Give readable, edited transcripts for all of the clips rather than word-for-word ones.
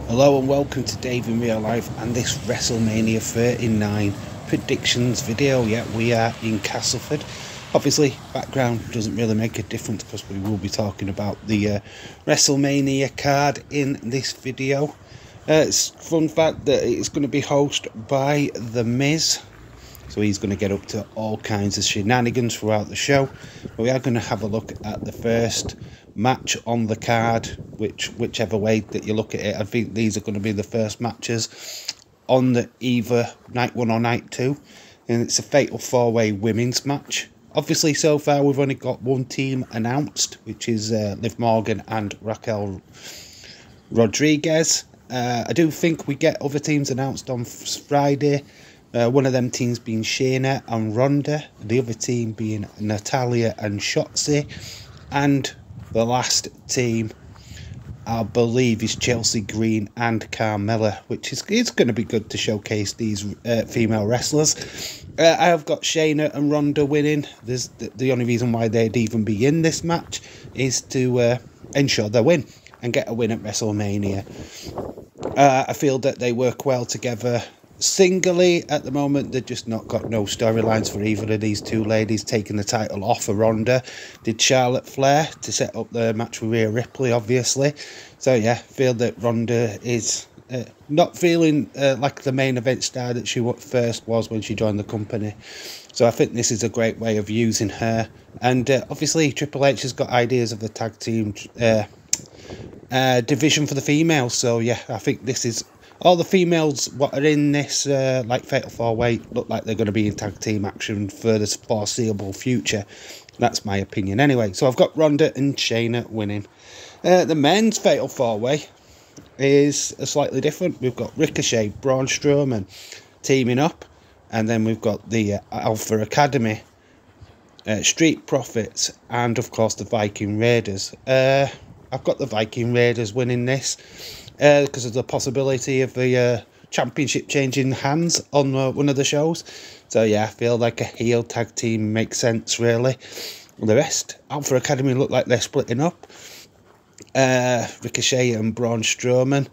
Hello and welcome to Dave in Real Life and this WrestleMania 39 predictions video. Yeah, we are in Castleford. Obviously, background doesn't really make a difference because we will be talking about the WrestleMania card in this video. It's fun fact that it's going to be hosted by The Miz. So he's going to get up to all kinds of shenanigans throughout the show. But we are going to have a look at the first match on the card, whichever way that you look at it. I think these are going to be the first matches on the either night 1 or night 2. And it's a Fatal 4-Way women's match. Obviously, so far we've only got one team announced, which is Liv Morgan and Raquel Rodriguez. I do think we get other teams announced on Friday. One of them teams being Shayna and Ronda, the other team being Natalya and Shotzi, and the last team, I believe, is Chelsea Green and Carmella, which is going to be good to showcase these female wrestlers. I have got Shayna and Ronda winning. The only reason why they'd even be in this match is to ensure they win and get a win at WrestleMania. I feel that they work well together. Singly, at the moment, they've just not got no storylines for either of these two ladies. Taking the title off of Ronda did Charlotte Flair to set up the match with Rhea Ripley, obviously. So yeah, feel that Ronda is not feeling like the main event star that she first was when she joined the company. So I think this is a great way of using her. And obviously Triple H has got ideas of the tag team division for the females. So yeah, I think this is... all the females what are in this like Fatal 4-Way look like they're going to be in tag team action for the foreseeable future. That's my opinion anyway. So I've got Ronda and Shayna winning. The men's Fatal 4-Way is slightly different. We've got Ricochet, Braun Strowman teaming up. And then we've got the Alpha Academy, Street Profits, and of course the Viking Raiders. I've got the Viking Raiders winning this. Because of the possibility of the championship changing hands on one of the shows. So yeah, I feel like a heel tag team makes sense, really. The rest, Alpha Academy look like they're splitting up. Ricochet and Braun Strowman,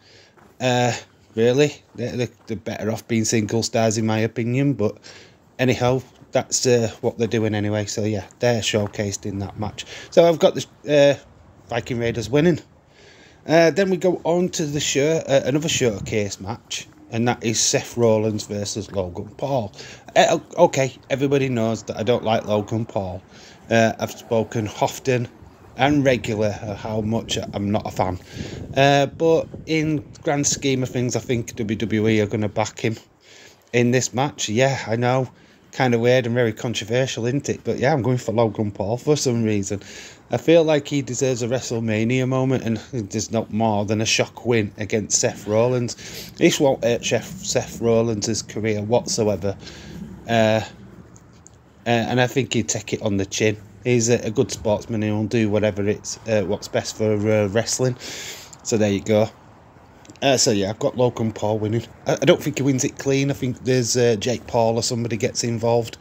really, they're better off being single stars in my opinion. But anyhow, that's what they're doing anyway. So yeah, they're showcased in that match. So I've got the Viking Raiders winning. Then we go on to the another showcase match, and that is Seth Rollins versus Logan Paul. Okay, everybody knows that I don't like Logan Paul. I've spoken often and regular how much I'm not a fan. But in grand scheme of things, I think WWE are going to back him in this match. Yeah, I know, kind of weird and very controversial, isn't it? But yeah, I'm going for Logan Paul for some reason. I feel like he deserves a WrestleMania moment, and there's not more than a shock win against Seth Rollins. This won't hurt Seth Rollins' career whatsoever. And I think he'd take it on the chin. He's a good sportsman, and he'll do whatever what's best for wrestling. So there you go. So yeah, I've got Logan Paul winning. I don't think he wins it clean. I think there's Jake Paul or somebody gets involved.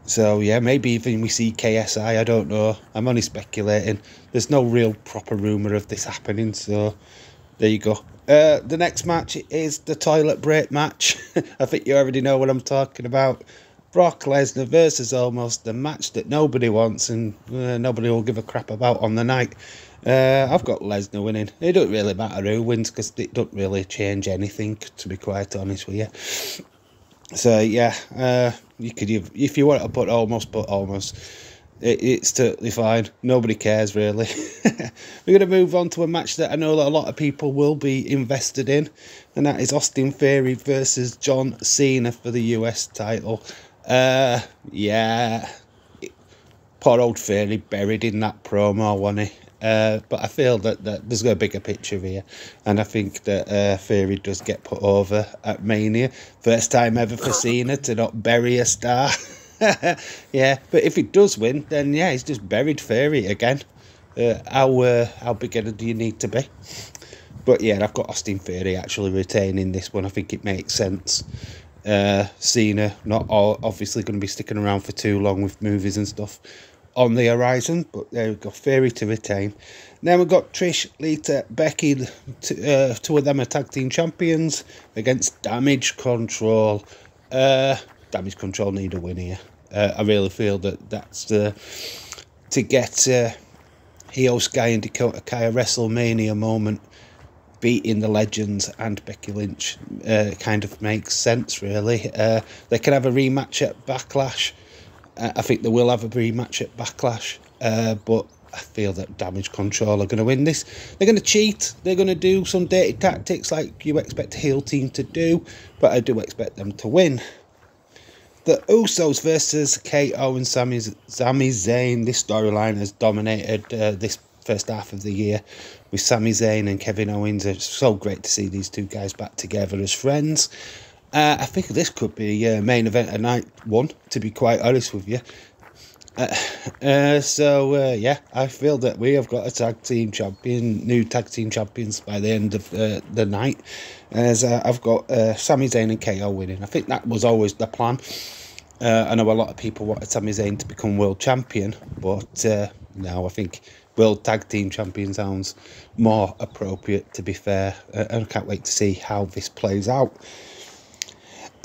So yeah, maybe even we see KSI, I don't know. I'm only speculating. There's no real proper rumour of this happening, so there you go. The next match is the toilet break match. I think you already know what I'm talking about. Brock Lesnar versus almost the match that nobody wants and nobody will give a crap about on the night. I've got Lesnar winning. It doesn't really matter who wins because it doesn't really change anything, to be quite honest with you. So yeah, you could, if you want to put almost. It's totally fine. Nobody cares really. We're going to move on to a match that I know that a lot of people will be invested in, and that is Austin Theory versus John Cena for the US title. Yeah, poor old Theory buried in that promo, wasn't he? But I feel that there's a bigger picture here, and I think that Theory does get put over at Mania. First time ever for Cena to not bury a star. Yeah, but if he does win, then yeah, he's just buried Theory again. How big do you need to be? But yeah, I've got Austin Theory actually retaining this one. I think it makes sense. Cena not obviously going to be sticking around for too long with movies and stuff. on the horizon, but there we go, Theory to retain. Then we've got Trish, Lita, Becky, two of them are tag team champions against Damage Control. Damage Control need a win here. I really feel that's to get Io Sky and Dakota Kai a WrestleMania moment, beating the Legends and Becky Lynch kind of makes sense, really. They can have a rematch at Backlash. I think they will have a rematch at Backlash, but I feel that Damage Control are going to win this. They're going to cheat. They're going to do some dirty tactics like you expect a heel team to do, but I do expect them to win. The Usos versus KO and Sami Zayn. This storyline has dominated this first half of the year with Sami Zayn and Kevin Owens. It's so great to see these two guys back together as friends. I think this could be main event of night one, to be quite honest with you. Yeah, I feel that we have got a tag team champion, new tag team champions by the end of the night. As I've got Sami Zayn and KO winning. I think that was always the plan. I know a lot of people wanted Sami Zayn to become world champion, but now I think world tag team champion sounds more appropriate, to be fair. I can't wait to see how this plays out.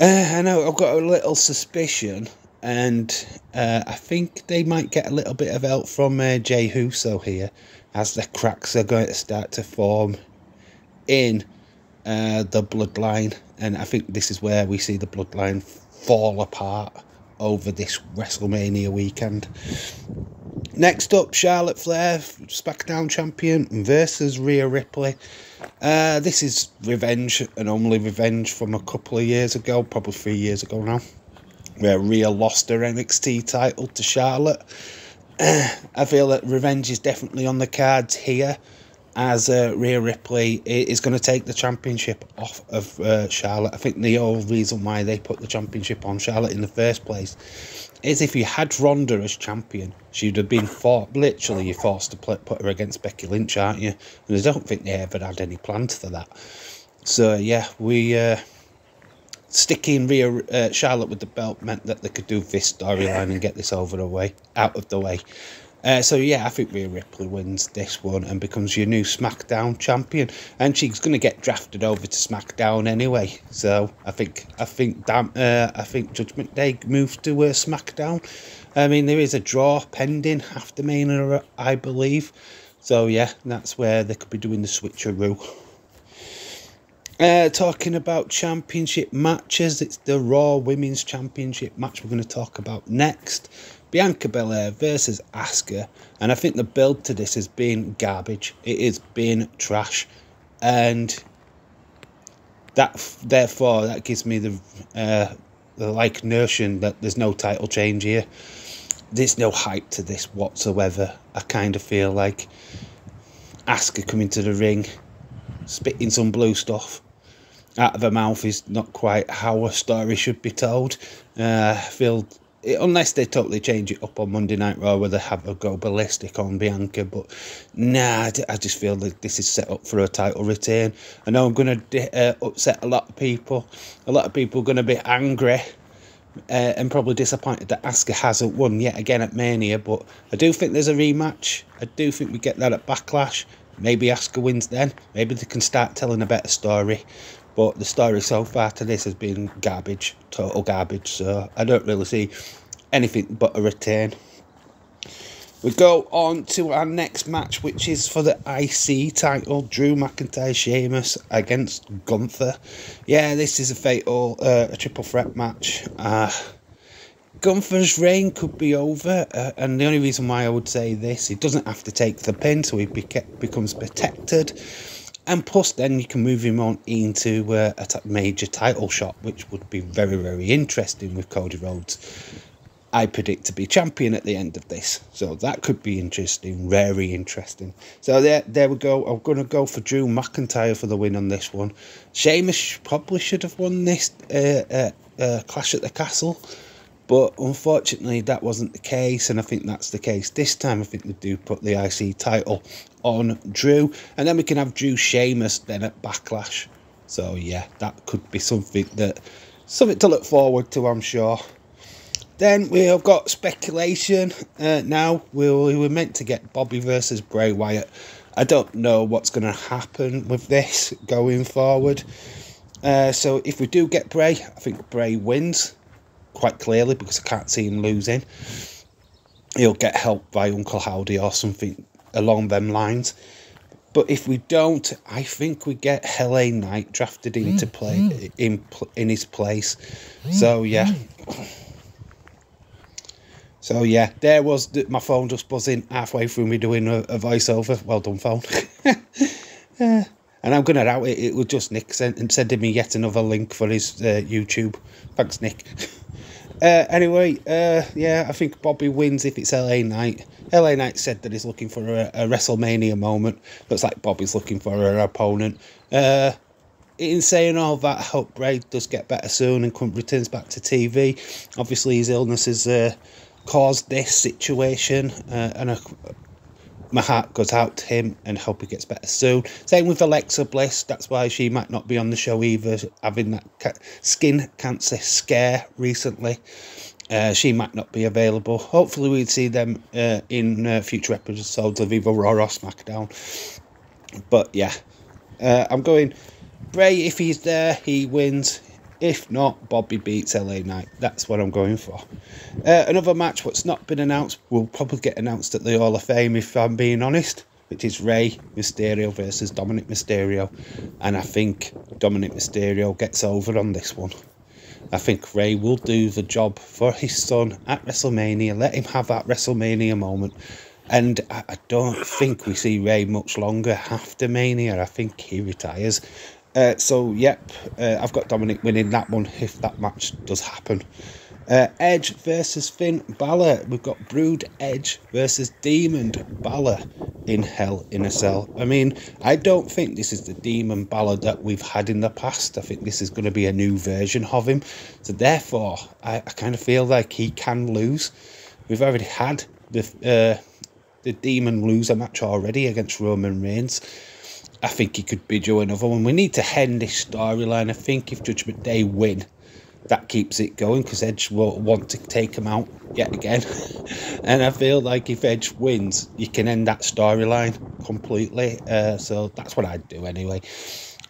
I know I've got a little suspicion, and I think they might get a little bit of help from Jey Uso here, as the cracks are going to start to form in the bloodline, and I think this is where we see the bloodline fall apart over this WrestleMania weekend. Next up, Charlotte Flair, SmackDown champion, versus Rhea Ripley. This is revenge, and only revenge from a couple of years ago, probably 3 years ago now, where Rhea lost her NXT title to Charlotte. I feel that revenge is definitely on the cards here, as Rhea Ripley is going to take the championship off of Charlotte. I think the whole reason why they put the championship on Charlotte in the first place is if you had Ronda as champion, she'd have been literally forced to put her against Becky Lynch, aren't you? And I don't think they ever had any plans for that. So yeah, sticking Charlotte with the belt meant that they could do this storyline and get this out of the way. So yeah, I think Rhea Ripley wins this one and becomes your new SmackDown champion, and she's going to get drafted over to SmackDown anyway. So I think Judgment Day moves to SmackDown. I mean, there is a draw pending after Mania, I believe. So yeah, that's where they could be doing the switcheroo. Talking about championship matches, it's the Raw Women's Championship match we're going to talk about next. Bianca Belair versus Asuka, and I think the build to this has been garbage. It has been trash, and therefore that gives me the notion that there's no title change here. There's no hype to this whatsoever. I kind of feel like Asuka coming to the ring, spitting some blue stuff out of her mouth is not quite how a story should be told. I feel, unless they totally change it up on Monday Night Raw where they have a go ballistic on Bianca, but nah, I just feel like this is set up for a title retain. I know I'm going to upset a lot of people. A lot of people are going to be angry and probably disappointed that Asuka hasn't won yet again at Mania, but I do think there's a rematch. I do think we get that at Backlash. Maybe Asuka wins then. Maybe they can start telling a better story. But the story so far to this has been garbage, total garbage. So I don't really see anything but a retain. We go on to our next match, which is for the IC title. Drew McIntyre, Sheamus against Gunther. Yeah, this is a fatal, a triple threat match. Gunther's reign could be over, and the only reason why I would say this, he doesn't have to take the pin, so he becomes protected. And plus, then you can move him on into a major title shot, which would be very, very interesting with Cody Rhodes. I predict to be champion at the end of this. So that could be interesting, very interesting. So there we go. I'm going to go for Drew McIntyre for the win on this one. Sheamus probably should have won this Clash at the Castle. But unfortunately, that wasn't the case, and I think that's the case this time. I think they do put the IC title on Drew, and then we can have Drew Sheamus then at Backlash. So yeah, that could be something to look forward to, I'm sure. Then we have got speculation. Now we were meant to get Bobby versus Bray Wyatt. I don't know what's going to happen with this going forward. So if we do get Bray, I think Bray wins quite clearly because I can't see him losing. He'll get help by Uncle Howdy or something along them lines. But if we don't, I think we get LA Knight drafted in to play in his place. So yeah. So yeah, there was my phone just buzzing halfway through me doing a voiceover. Well done, phone. And I'm going to out it. It was just Nick sending me yet another link for his YouTube. Thanks, Nick. Anyway, yeah, I think Bobby wins if it's LA Knight. LA Knight said that he's looking for a WrestleMania moment. Looks like Bobby's looking for an opponent. In saying all that, I hope Bray does get better soon and returns back to TV. Obviously, his illness has caused this situation, and my heart goes out to him and hope he gets better soon. Same with Alexa Bliss. That's why she might not be on the show either, having that skin cancer scare recently. She might not be available. Hopefully we'll see them in future episodes of either Raw or SmackDown. But yeah, I'm going Bray. If he's there, he wins. If not, Bobby beats LA Knight. That's what I'm going for. Another match what's not been announced will probably get announced at the Hall of Fame, if I'm being honest, which is Rey Mysterio versus Dominic Mysterio. And I think Dominic Mysterio gets over on this one. I think Rey will do the job for his son at WrestleMania. Let him have that WrestleMania moment. And I don't think we see Rey much longer after Mania. I think he retires. So, yep, I've got Dominic winning that one if that match does happen. Edge versus Finn Balor. We've got Brood Edge versus Demon Balor in Hell in a Cell. I mean, I don't think this is the Demon Balor that we've had in the past. I think this is going to be a new version of him. So, therefore, I kind of feel like he can lose. We've already had the Demon lose a match already against Roman Reigns. I think he could be doing another one. We need to end this storyline. I think if Judgment Day win, that keeps it going because Edge will want to take him out yet again. And I feel like if Edge wins, you can end that storyline completely. So that's what I'd do anyway.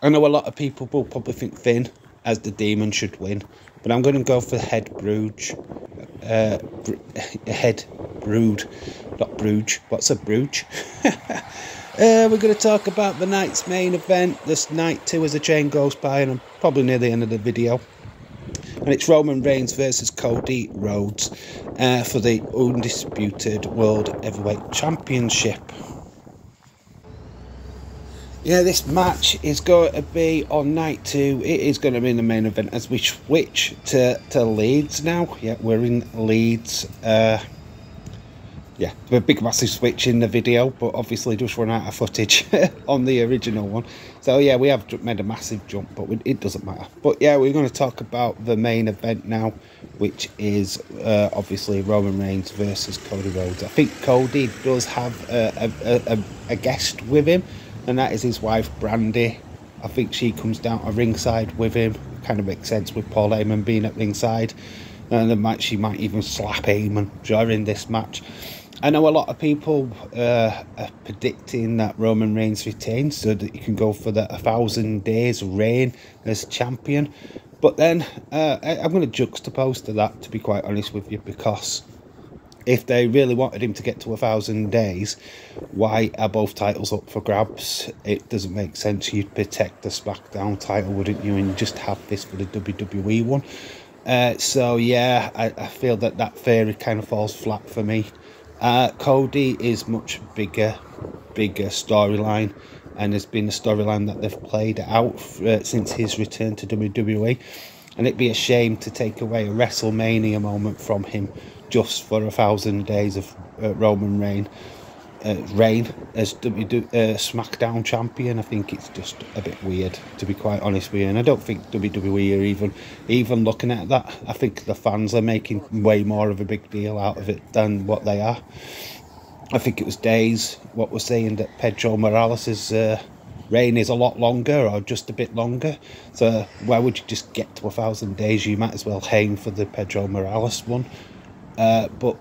I know a lot of people will probably think Finn as the Demon should win, but I'm going to go for Head Brood. Head Brood, not Bruge. What's a Bruge? We're going to talk about the night's main event. This night 2 as the chain goes by, and I'm probably near the end of the video. And it's Roman Reigns versus Cody Rhodes for the undisputed World Heavyweight Championship. Yeah, this match is going to be on night 2. It is going to be in the main event as we switch to Leeds now. Yeah, we're in Leeds. Yeah, a big massive switch in the video, but obviously just run out of footage on the original one. So yeah, we have made a massive jump, but it doesn't matter. But yeah, we're going to talk about the main event now, which is obviously Roman Reigns versus Cody Rhodes. I think Cody does have a guest with him, and that is his wife, Brandy. I think she comes down to ringside with him. Kind of makes sense with Paul Heyman being at ringside. And she might even slap Heyman during this match. I know a lot of people are predicting that Roman Reigns retains so that he can go for the 1,000 days reign as champion. But then I'm going to juxtapose to that, to be quite honest with you, because if they really wanted him to get to 1,000 days, why are both titles up for grabs? It doesn't make sense. You'd protect the SmackDown title, wouldn't you, and just have this for the WWE one. So yeah, I feel that theory kind of falls flat for me. Cody is much bigger storyline, and has been a storyline that they've played out since his return to WWE, and it'd be a shame to take away a WrestleMania moment from him just for 1,000 days of Roman reign as SmackDown champion. I think it's just a bit weird, to be quite honest with you, and I don't think WWE are even looking at that. I think the fans are making way more of a big deal out of it than what they are. I think it was Days what was saying that Pedro Morales' reign is a lot longer, or just a bit longer. So why would you just get to 1,000 days? You might as well aim for the Pedro Morales one. But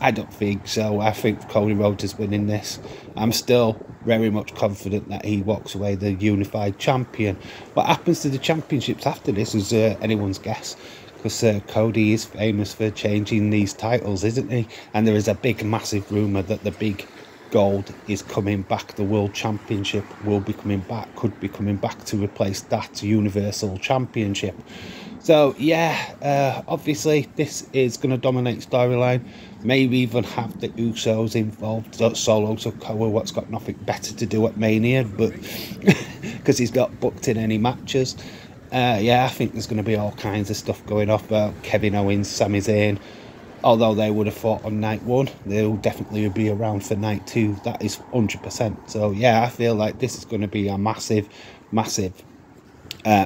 I don't think so. I think Cody Rhodes is winning this. I'm still very much confident that he walks away the unified champion. What happens to the championships after this is anyone's guess, because Cody is famous for changing these titles, isn't he? And there is a big, massive rumour that the big gold is coming back. The World Championship will be coming back, could be coming back to replace that Universal Championship. So yeah, obviously this is going to dominate storyline. Maybe even have the Usos involved. Solo Sikoa, what's got nothing better to do at Mania, but because he's not booked in any matches. Yeah, I think there's going to be all kinds of stuff going off about Kevin Owens, Sami Zayn. Although they would have fought on night 1, they'll definitely be around for night 2. That is 100%. So yeah, I feel like this is going to be a massive, massive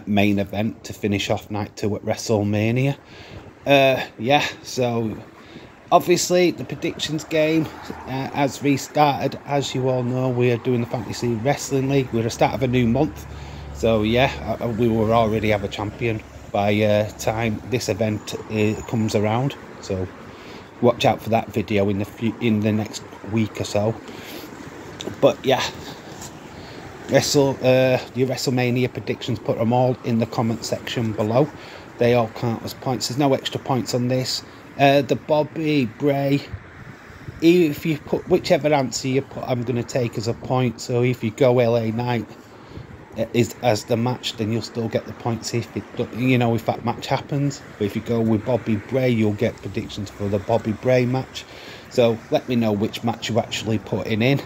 main event to finish off night 2 at WrestleMania. Yeah, so obviously the predictions game has restarted. As you all know, we are doing the Fantasy Wrestling League. We're at the start of a new month. So yeah, we will already have a champion by time this event comes around. So watch out for that video in the next week or so. But yeah, your WrestleMania predictions, put them all in the comment section below. They all count as points. There's no extra points on this. The Bobby, Bray, if you put whichever answer you put, I'm going to take as a point. So if you go LA Knight as the match, then you'll still get the points if if that match happens. But if you go with Bobby Bray, you'll get predictions for the Bobby Bray match. So let me know which match you're actually putting in.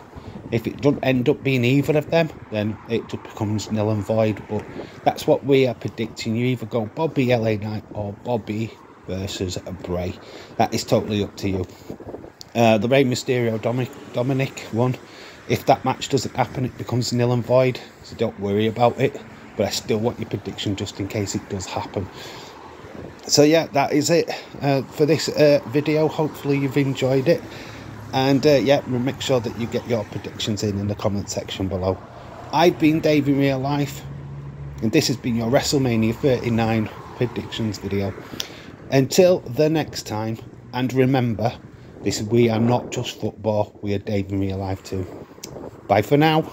If it doesn't end up being either of them, then it just becomes null and void. But that's what we are predicting. You either go Bobby LA Knight or Bobby versus Bray. That is totally up to you. The Rey Mysterio Dominic one. If that match doesn't happen, it becomes nil and void, so don't worry about it. But I still want your prediction just in case it does happen. So yeah, that is it for this video. Hopefully you've enjoyed it. And yeah, make sure that you get your predictions in the comment section below. I've been Dave in real life, and this has been your WrestleMania 39 predictions video. Until the next time, and remember, we are not just football, we are Dave in real life too. Bye for now.